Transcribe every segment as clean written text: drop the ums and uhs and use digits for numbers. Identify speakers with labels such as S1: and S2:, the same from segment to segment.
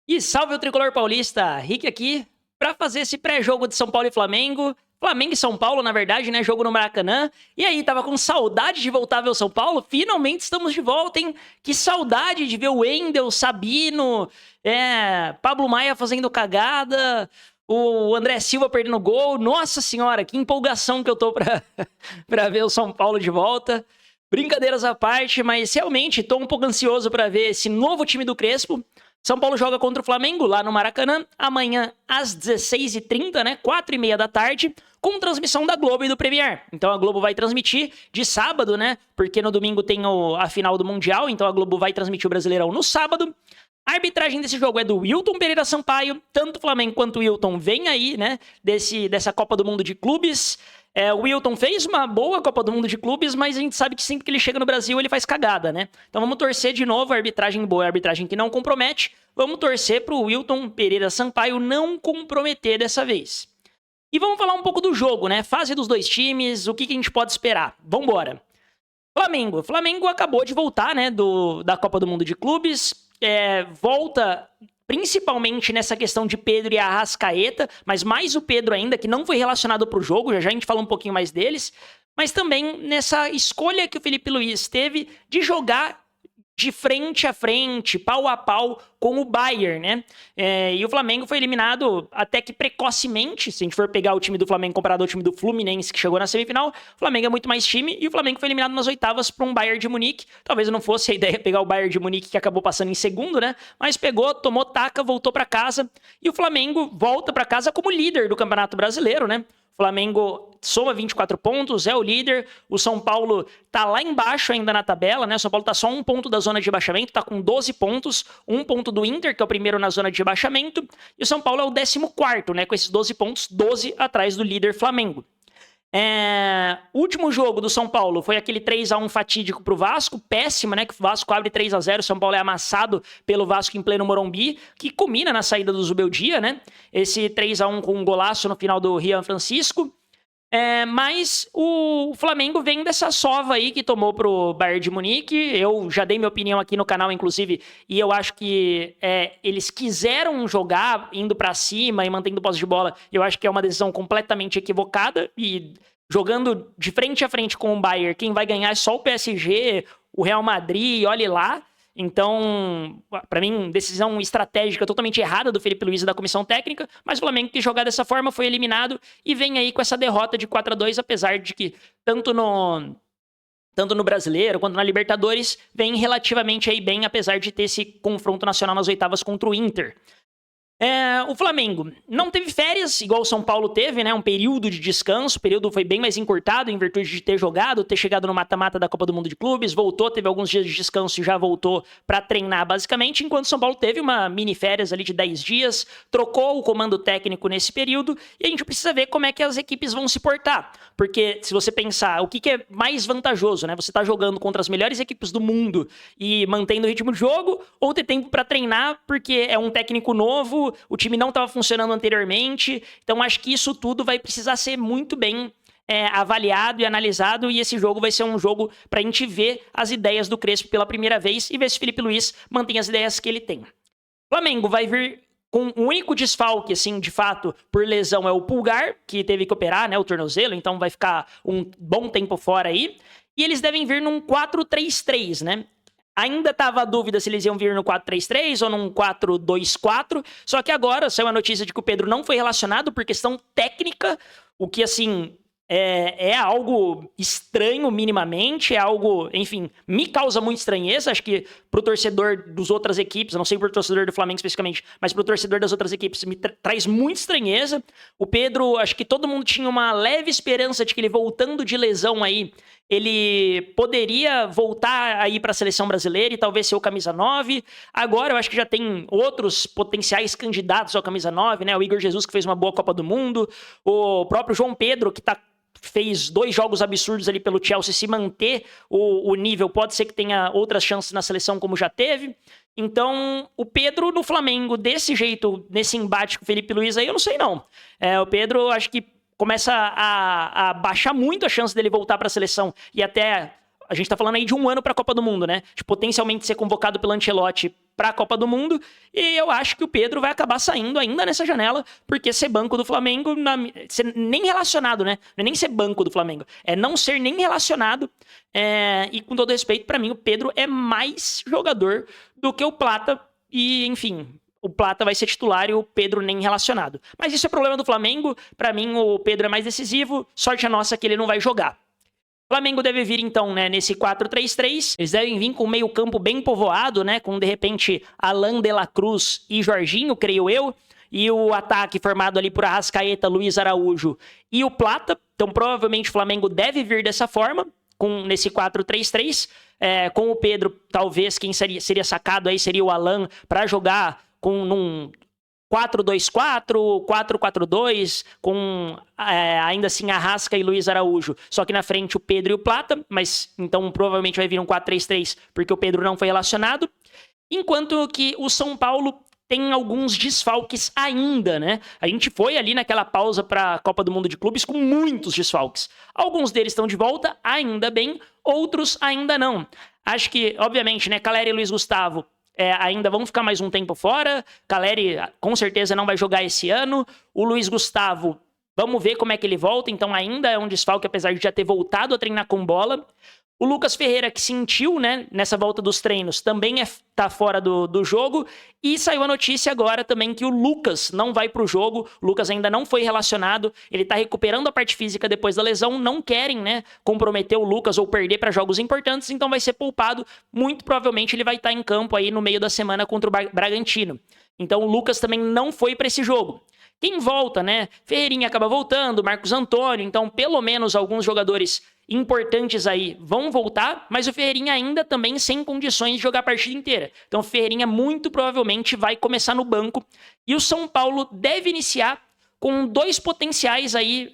S1: E salve o tricolor paulista, Rick aqui, para fazer esse pré-jogo de São Paulo e Flamengo. Flamengo e São Paulo, na verdade, né? Jogo no Maracanã. E aí, tava com saudade de voltar a ver o São Paulo? Finalmente estamos de volta, hein? Que saudade de ver o Wendel, Sabino, Pablo Maia fazendo cagada, o André Silva perdendo gol. Nossa senhora, que empolgação que eu tô pra ver o São Paulo de volta. Brincadeiras à parte, mas realmente tô um pouco ansioso para ver esse novo time do Crespo. São Paulo joga contra o Flamengo lá no Maracanã, amanhã às 16h30, né? 4h30 da tarde, com transmissão da Globo e do Premier. Então a Globo vai transmitir de sábado, né? Porque no domingo tem a final do Mundial, então a Globo vai transmitir o Brasileirão no sábado. A arbitragem desse jogo é do Wilton Pereira Sampaio, tanto o Flamengo quanto o Wilton vem aí, né? Dessa Copa do Mundo de Clubes. O Wilton fez uma boa Copa do Mundo de Clubes, mas a gente sabe que sempre que ele chega no Brasil, ele faz cagada, né? Então vamos torcer de novo, a arbitragem boa, a arbitragem que não compromete. Vamos torcer pro Wilton Pereira Sampaio não comprometer dessa vez. E vamos falar um pouco do jogo, né? Fase dos dois times, o que a gente pode esperar. Vambora. Flamengo acabou de voltar, né, da Copa do Mundo de Clubes. Volta principalmente nessa questão de Pedro e Arrascaeta, mas mais o Pedro ainda, que não foi relacionado para o jogo, já a gente fala um pouquinho mais deles, mas também nessa escolha que o Felipe Luiz teve de jogar de frente a frente, pau a pau com o Bayern, né? E o Flamengo foi eliminado até que precocemente, se a gente for pegar o time do Flamengo comparado ao time do Fluminense que chegou na semifinal, o Flamengo é muito mais time e o Flamengo foi eliminado nas oitavas para um Bayern de Munique. Talvez não fosse a ideia pegar o Bayern de Munique que acabou passando em segundo, né? Mas pegou, tomou taca, voltou para casa e o Flamengo volta para casa como líder do Campeonato Brasileiro, né? O Flamengo soma 24 pontos, é o líder. O São Paulo tá lá embaixo ainda na tabela, né? O São Paulo tá só um ponto da zona de rebaixamento, tá com 12 pontos, um ponto do Inter, que é o primeiro na zona de rebaixamento, e o São Paulo é o 14º, né? Com esses 12 pontos, 12 atrás do líder Flamengo. O último jogo do São Paulo foi aquele 3x1 fatídico pro Vasco, péssimo, né? Que o Vasco abre 3x0, o São Paulo é amassado pelo Vasco em pleno Morumbi, que culmina na saída do Zubeldia, né? Esse 3x1 com um golaço no final do Rian Francisco. Mas o Flamengo vem dessa sova aí que tomou pro Bayern de Munique. Eu já dei minha opinião aqui no canal, inclusive, e eu acho que eles quiseram jogar indo pra cima e mantendo posse de bola. Eu acho que é uma decisão completamente equivocada e jogando de frente a frente com o Bayern, quem vai ganhar é só o PSG, o Real Madrid, olhe lá. Então, para mim, decisão estratégica totalmente errada do Felipe Luiz e da comissão técnica, mas o Flamengo que jogar dessa forma foi eliminado e vem aí com essa derrota de 4x2, apesar de que tanto no Brasileiro quanto na Libertadores vem relativamente aí bem, apesar de ter esse confronto nacional nas oitavas contra o Inter. O Flamengo não teve férias, igual o São Paulo teve, né? Um período de descanso, o período foi bem mais encurtado em virtude de ter jogado, ter chegado no mata-mata da Copa do Mundo de Clubes, voltou, teve alguns dias de descanso e já voltou para treinar basicamente, enquanto o São Paulo teve uma mini férias ali de 10 dias, trocou o comando técnico nesse período e a gente precisa ver como é que as equipes vão se portar, porque se você pensar o que é mais vantajoso, né? Você tá jogando contra as melhores equipes do mundo e mantendo o ritmo de jogo, ou ter tempo para treinar porque é um técnico novo, o time não estava funcionando anteriormente, então acho que isso tudo vai precisar ser muito bem avaliado e analisado, e esse jogo vai ser um jogo para a gente ver as ideias do Crespo pela primeira vez e ver se o Felipe Luiz mantém as ideias que ele tem. O Flamengo vai vir com um único desfalque, assim, de fato, por lesão, é o Pulgar, que teve que operar, né, o tornozelo, então vai ficar um bom tempo fora aí, e eles devem vir num 4-3-3, né? Ainda estava a dúvida se eles iam vir no 4-3-3 ou num 4-2-4, só que agora saiu a notícia de que o Pedro não foi relacionado por questão técnica, o que, assim, é algo estranho minimamente, é algo, enfim, me causa muita estranheza, acho que pro torcedor das outras equipes, eu não sei pro torcedor do Flamengo especificamente, mas pro torcedor das outras equipes me traz muita estranheza. O Pedro, acho que todo mundo tinha uma leve esperança de que ele voltando de lesão aí, ele poderia voltar aí para a seleção brasileira e talvez ser o camisa 9. Agora eu acho que já tem outros potenciais candidatos ao camisa 9, né? O Igor Jesus, que fez uma boa Copa do Mundo, o próprio João Pedro, que fez 2 jogos absurdos ali pelo Chelsea, se manter o nível, pode ser que tenha outras chances na seleção como já teve. Então, o Pedro no Flamengo, desse jeito, nesse embate com o Felipe Luiz aí, eu não sei não. O Pedro, acho que começa a baixar muito a chance dele voltar para a seleção e até a gente tá falando aí de um ano para a Copa do Mundo, né? De potencialmente ser convocado pelo Ancelotti para a Copa do Mundo, e eu acho que o Pedro vai acabar saindo ainda nessa janela, porque ser banco do Flamengo, ser nem relacionado, né? Não é nem ser banco do Flamengo, é não ser nem relacionado, e com todo respeito, para mim o Pedro é mais jogador do que o Plata, e enfim, o Plata vai ser titular e o Pedro nem relacionado. Mas isso é problema do Flamengo, para mim o Pedro é mais decisivo, sorte a nossa que ele não vai jogar. O Flamengo deve vir, então, né, nesse 4-3-3. Eles devem vir com um meio campo bem povoado, né, com, de repente, Alan de la Cruz e Jorginho, creio eu. E o ataque formado ali por Arrascaeta, Luiz Araújo e o Plata. Então, provavelmente, o Flamengo deve vir dessa forma, nesse 4-3-3. Com o Pedro, talvez, quem seria sacado aí seria o Alan para jogar num 4-2-4, 4-4-2, com ainda assim Arrasca e Luiz Araújo. Só que na frente o Pedro e o Plata, mas então provavelmente vai vir um 4-3-3, porque o Pedro não foi relacionado. Enquanto que o São Paulo tem alguns desfalques ainda, né? A gente foi ali naquela pausa para a Copa do Mundo de Clubes com muitos desfalques. Alguns deles estão de volta, ainda bem, outros ainda não. Acho que, obviamente, né, Calleri e Luiz Gustavo ainda vão ficar mais um tempo fora. Calleri com certeza não vai jogar esse ano. O Luiz Gustavo, vamos ver como é que ele volta. Então ainda é um desfalque, apesar de já ter voltado a treinar com bola. O Lucas Ferreira, que sentiu, né, nessa volta dos treinos, também tá fora do jogo. E saiu a notícia agora também que o Lucas não vai pro jogo. O Lucas ainda não foi relacionado. Ele tá recuperando a parte física depois da lesão. Não querem, né, comprometer o Lucas ou perder para jogos importantes. Então vai ser poupado. Muito provavelmente ele vai estar em campo aí no meio da semana contra o Bragantino. Então o Lucas também não foi para esse jogo. Quem volta, né? Ferreirinha acaba voltando, Marcos Antônio. Então pelo menos alguns jogadores importantes aí vão voltar, mas o Ferreirinha ainda também sem condições de jogar a partida inteira. Então o Ferreirinha muito provavelmente vai começar no banco. E o São Paulo deve iniciar com dois potenciais aí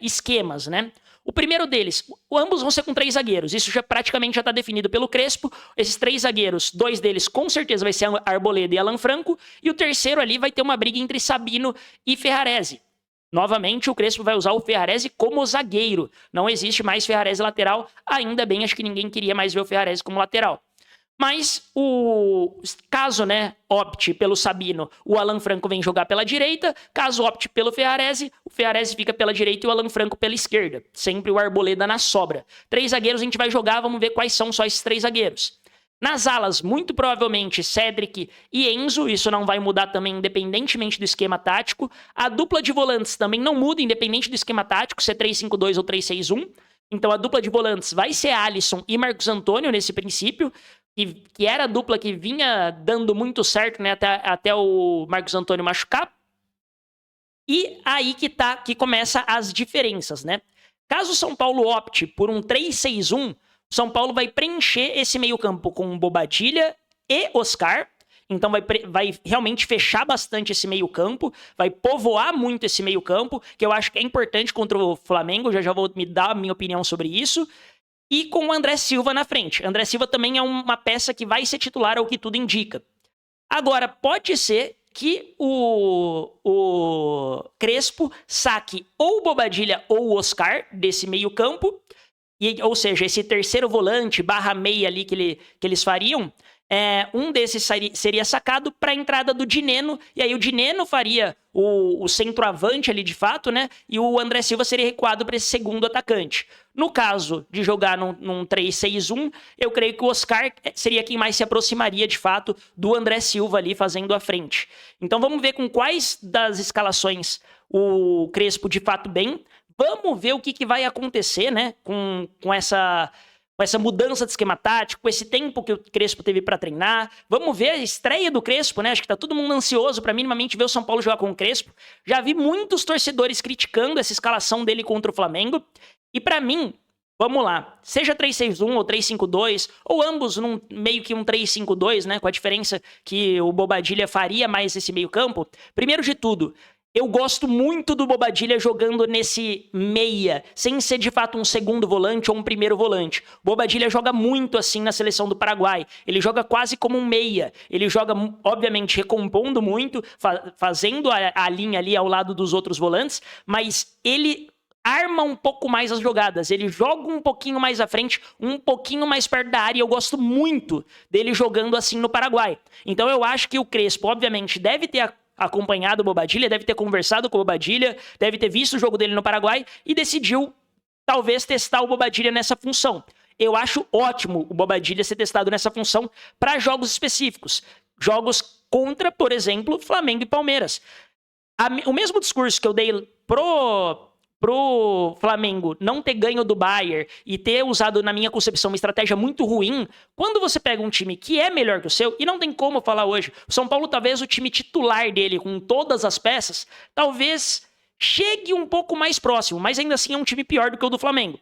S1: esquemas, né? O primeiro deles, ambos vão ser com 3 zagueiros. Isso praticamente já está definido pelo Crespo. Esses 3 zagueiros, 2 deles com certeza vai ser Arboleda e Alan Franco. E o terceiro ali vai ter uma briga entre Sabino e Ferrarese. Novamente, o Crespo vai usar o Ferrarese como zagueiro. Não existe mais Ferrarese lateral. Ainda bem, acho que ninguém queria mais ver o Ferrarese como lateral. Mas, caso, né, opte pelo Sabino, o Alan Franco vem jogar pela direita. Caso opte pelo Ferrarese, o Ferrarese fica pela direita e o Alan Franco pela esquerda. Sempre o Arboleda na sobra. 3 zagueiros a gente vai jogar, vamos ver quais são só esses 3 zagueiros. Nas alas, muito provavelmente, Cedric e Enzo. Isso não vai mudar também, independentemente do esquema tático. A dupla de volantes também não muda, independente do esquema tático, se é 3-5-2 ou 3-6-1. Então a dupla de volantes vai ser Alisson e Marcos Antônio nesse princípio, que era a dupla que vinha dando muito certo, né, até o Marcos Antônio machucar. E aí que começa as diferenças, né? Caso o São Paulo opte por um 3-6-1, São Paulo vai preencher esse meio-campo com Bobadilla e Oscar. Então vai realmente fechar bastante esse meio-campo, vai povoar muito esse meio-campo, que eu acho que é importante contra o Flamengo. Já vou me dar a minha opinião sobre isso. E com o André Silva na frente. André Silva também é uma peça que vai ser titular, ao que tudo indica. Agora, pode ser que o Crespo saque ou o Bobadilla ou o Oscar desse meio-campo. Ou seja, esse terceiro volante barra meia ali que eles fariam, um desses seria sacado para a entrada do Dineno, e aí o Dineno faria o centroavante ali de fato, né? E o André Silva seria recuado para esse segundo atacante. No caso de jogar num 3-6-1, eu creio que o Oscar seria quem mais se aproximaria de fato do André Silva ali fazendo a frente. Então vamos ver com quais das escalações o Crespo de fato bem. Vamos ver o que vai acontecer, né, com essa mudança de esquema tático, com esse tempo que o Crespo teve para treinar. Vamos ver a estreia do Crespo, né? Acho que tá todo mundo ansioso para minimamente ver o São Paulo jogar com o Crespo. Já vi muitos torcedores criticando essa escalação dele contra o Flamengo. E para mim, vamos lá, seja 3-6-1 ou 3-5-2, ou ambos meio que um 3-5-2, né? Com a diferença que o Bobadilla faria mais esse meio campo. Primeiro de tudo, eu gosto muito do Bobadilla jogando nesse meia, sem ser de fato um segundo volante ou um primeiro volante. O Bobadilla joga muito assim na seleção do Paraguai. Ele joga quase como um meia. Ele joga, obviamente, recompondo muito, fazendo a linha ali ao lado dos outros volantes, mas ele arma um pouco mais as jogadas, ele joga um pouquinho mais à frente, um pouquinho mais perto da área, e eu gosto muito dele jogando assim no Paraguai. Então eu acho que o Crespo, obviamente, deve ter acompanhado o Bobadilla, deve ter conversado com o Bobadilla, deve ter visto o jogo dele no Paraguai e decidiu talvez testar o Bobadilla nessa função. Eu acho ótimo o Bobadilla ser testado nessa função para jogos específicos. Jogos contra, por exemplo, Flamengo e Palmeiras. O mesmo discurso que eu dei pro Flamengo não ter ganho do Bayern e ter usado, na minha concepção, uma estratégia muito ruim, quando você pega um time que é melhor que o seu, e não tem como falar hoje, o São Paulo talvez o time titular dele, com todas as peças, talvez chegue um pouco mais próximo, mas ainda assim é um time pior do que o do Flamengo.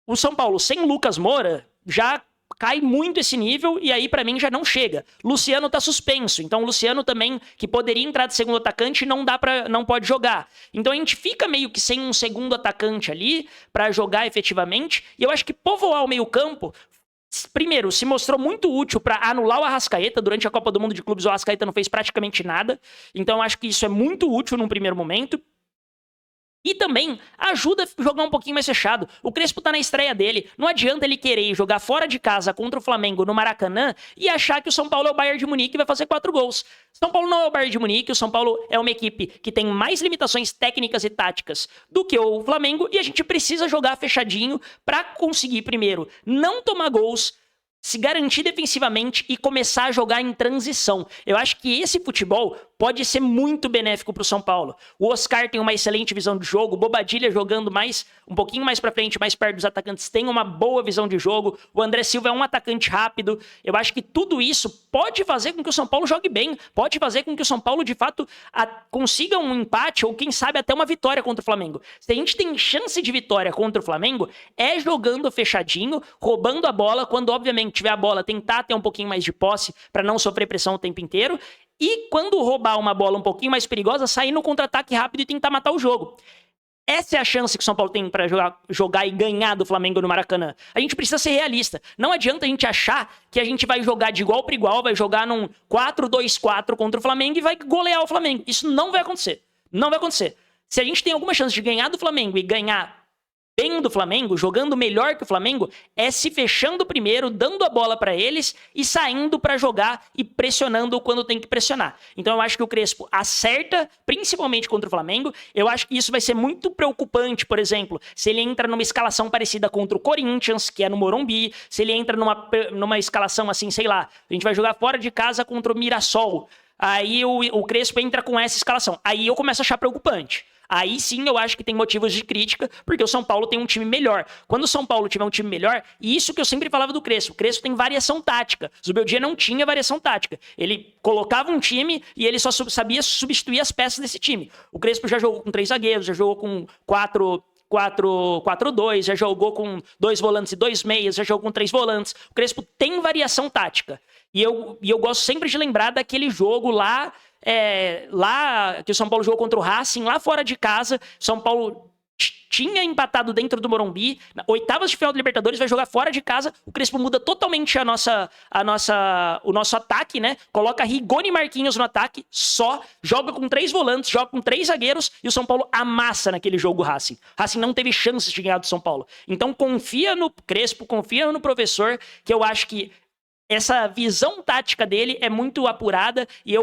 S1: O São Paulo sem Lucas Moura já cai muito esse nível e aí pra mim já não chega. Luciano tá suspenso, então o Luciano também, que poderia entrar de segundo atacante, não pode jogar. Então a gente fica meio que sem um segundo atacante ali pra jogar efetivamente, e eu acho que povoar o meio-campo, primeiro, se mostrou muito útil para anular o Arrascaeta. Durante a Copa do Mundo de Clubes, o Arrascaeta não fez praticamente nada, então eu acho que isso é muito útil num primeiro momento. E também ajuda a jogar um pouquinho mais fechado. O Crespo tá na estreia dele. Não adianta ele querer jogar fora de casa contra o Flamengo no Maracanã e achar que o São Paulo é o Bayern de Munique e vai fazer 4 gols. São Paulo não é o Bayern de Munique. O São Paulo é uma equipe que tem mais limitações técnicas e táticas do que o Flamengo. E a gente precisa jogar fechadinho para conseguir, primeiro, não tomar gols, se garantir defensivamente e começar a jogar em transição. Eu acho que esse futebol pode ser muito benéfico para o São Paulo. O Oscar tem uma excelente visão de jogo, o Bobadilla jogando um pouquinho mais para frente, mais perto dos atacantes, tem uma boa visão de jogo, o André Silva é um atacante rápido. Eu acho que tudo isso pode fazer com que o São Paulo jogue bem, pode fazer com que o São Paulo, de fato, consiga um empate ou, quem sabe, até uma vitória contra o Flamengo. Se a gente tem chance de vitória contra o Flamengo, é jogando fechadinho, roubando a bola, quando, obviamente, tiver a bola, tentar ter um pouquinho mais de posse para não sofrer pressão o tempo inteiro. E quando roubar uma bola um pouquinho mais perigosa, sair no contra-ataque rápido e tentar matar o jogo. Essa é a chance que o São Paulo tem para jogar e ganhar do Flamengo no Maracanã. A gente precisa ser realista. Não adianta a gente achar que a gente vai jogar de igual para igual, vai jogar num 4-2-4 contra o Flamengo e vai golear o Flamengo. Isso não vai acontecer. Não vai acontecer. Se a gente tem alguma chance de ganhar do Flamengo e ganhar bem do Flamengo, jogando melhor que o Flamengo, é se fechando primeiro, dando a bola para eles e saindo para jogar e pressionando quando tem que pressionar. Então eu acho que o Crespo acerta, principalmente contra o Flamengo. Eu acho que isso vai ser muito preocupante, por exemplo, se ele entra numa escalação parecida contra o Corinthians, que é no Morumbi, se ele entra numa escalação assim, sei lá, a gente vai jogar fora de casa contra o Mirassol. Aí o Crespo entra com essa escalação. Aí eu começo a achar preocupante. Aí sim eu acho que tem motivos de crítica, porque o São Paulo tem um time melhor. Quando o São Paulo tiver um time melhor, e isso que eu sempre falava do Crespo, o Crespo tem variação tática. O Zubeldia não tinha variação tática. Ele colocava um time e ele só sabia substituir as peças desse time. O Crespo já jogou com 3 zagueiros, já jogou com 4-4-2, já jogou com 2 volantes e 2 meias, já jogou com 3 volantes. O Crespo tem variação tática. E eu gosto sempre de lembrar daquele jogo lá que o São Paulo jogou contra o Racing, lá fora de casa. São Paulo tinha empatado dentro do Morumbi, oitavas de final da Libertadores, vai jogar fora de casa. O Crespo muda totalmente o nosso ataque, né? Coloca Rigoni e Marquinhos no ataque, só joga com 3 volantes, joga com 3 zagueiros e o São Paulo amassa naquele jogo o Racing. Racing não teve chances de ganhar do São Paulo. Então confia no Crespo, confia no professor, que eu acho que essa visão tática dele é muito apurada e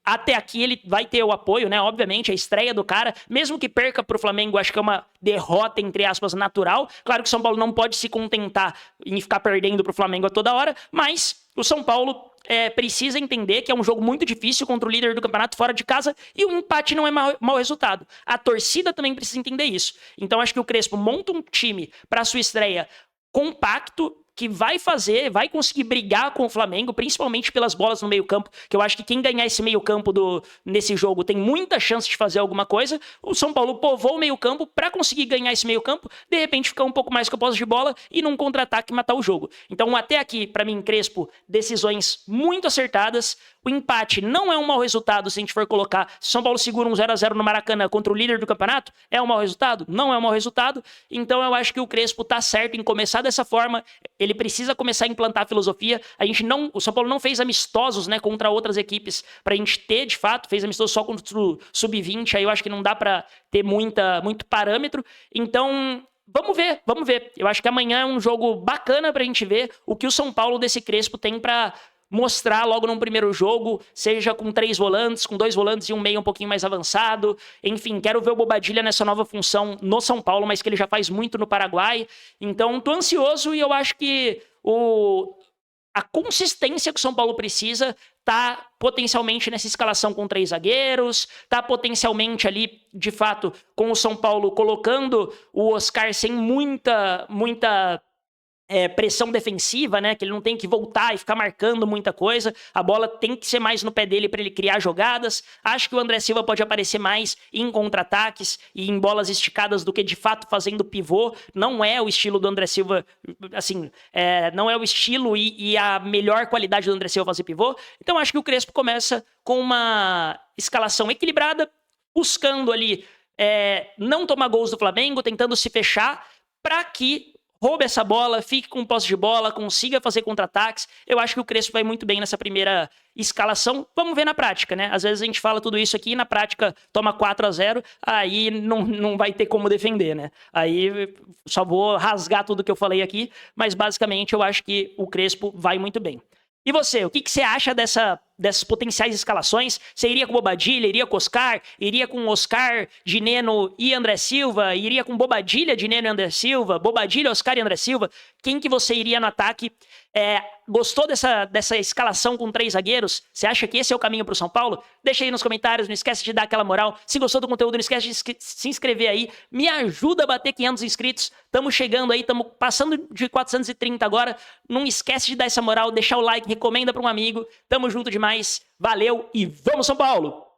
S1: até aqui ele vai ter o apoio, né? Obviamente, a estreia do cara, mesmo que perca pro Flamengo, acho que é uma derrota, entre aspas, natural. Claro que o São Paulo não pode se contentar em ficar perdendo pro Flamengo a toda hora, mas o São Paulo precisa entender que é um jogo muito difícil contra o líder do campeonato fora de casa e o empate não é mau resultado. A torcida também precisa entender isso. Então acho que o Crespo monta um time para sua estreia compacto, que vai conseguir brigar com o Flamengo, principalmente pelas bolas no meio-campo, que eu acho que quem ganhar esse meio-campo nesse jogo tem muita chance de fazer alguma coisa. O São Paulo povoou o meio-campo para conseguir ganhar esse meio-campo, de repente ficar um pouco mais com a posse de bola e num contra-ataque matar o jogo. Então até aqui, para mim, Crespo, decisões muito acertadas. O empate não é um mau resultado se a gente for colocar. Se São Paulo segura um 0-0 no Maracanã contra o líder do campeonato, é um mau resultado? Não é um mau resultado. Então eu acho que o Crespo tá certo em começar dessa forma. ele precisa começar a implantar a filosofia. O São Paulo não fez amistosos, né, contra outras equipes pra gente ter, de fato, fez amistoso só contra o Sub-20, aí eu acho que não dá pra ter muito parâmetro. Então, vamos ver. Eu acho que amanhã é um jogo bacana pra gente ver o que o São Paulo desse Crespo tem pra mostrar logo num primeiro jogo, seja com 3 volantes, com 2 volantes e um meio um pouquinho mais avançado. Enfim, quero ver o Bobadilla nessa nova função no São Paulo, mas que ele já faz muito no Paraguai. Então, tô ansioso e eu acho que a consistência que o São Paulo precisa tá potencialmente nessa escalação com 3 zagueiros, tá potencialmente ali, de fato, com o São Paulo colocando o Oscar sem muita pressão defensiva, né? Que ele não tem que voltar e ficar marcando muita coisa. A bola tem que ser mais no pé dele para ele criar jogadas. Acho que o André Silva pode aparecer mais em contra-ataques e em bolas esticadas do que de fato fazendo pivô. Não é o estilo do André Silva, assim, não é o estilo e a melhor qualidade do André Silva fazer pivô. Então acho que o Crespo começa com uma escalação equilibrada, buscando ali não tomar gols do Flamengo, tentando se fechar para que roube essa bola, fique com posse de bola, consiga fazer contra-ataques. Eu acho que o Crespo vai muito bem nessa primeira escalação. Vamos ver na prática, né? Às vezes a gente fala tudo isso aqui e na prática toma 4-0, aí não vai ter como defender, né? Aí só vou rasgar tudo que eu falei aqui, mas basicamente eu acho que o Crespo vai muito bem. E você, o que você acha dessas potenciais escalações? Você iria com Bobadilla, iria com Oscar, iria com Oscar, Dineno e André Silva, iria com Bobadilla, Dineno e André Silva, Bobadilla, Oscar e André Silva? Quem que você iria no ataque? Gostou dessa escalação com 3 zagueiros? Você acha que esse é o caminho para o São Paulo? Deixa aí nos comentários, não esquece de dar aquela moral. Se gostou do conteúdo, não esquece de se inscrever aí. Me ajuda a bater 500 inscritos. Estamos chegando aí, estamos passando de 430 agora. Não esquece de dar essa moral, deixar o like, recomenda para um amigo. Tamo junto demais. Valeu e vamos São Paulo!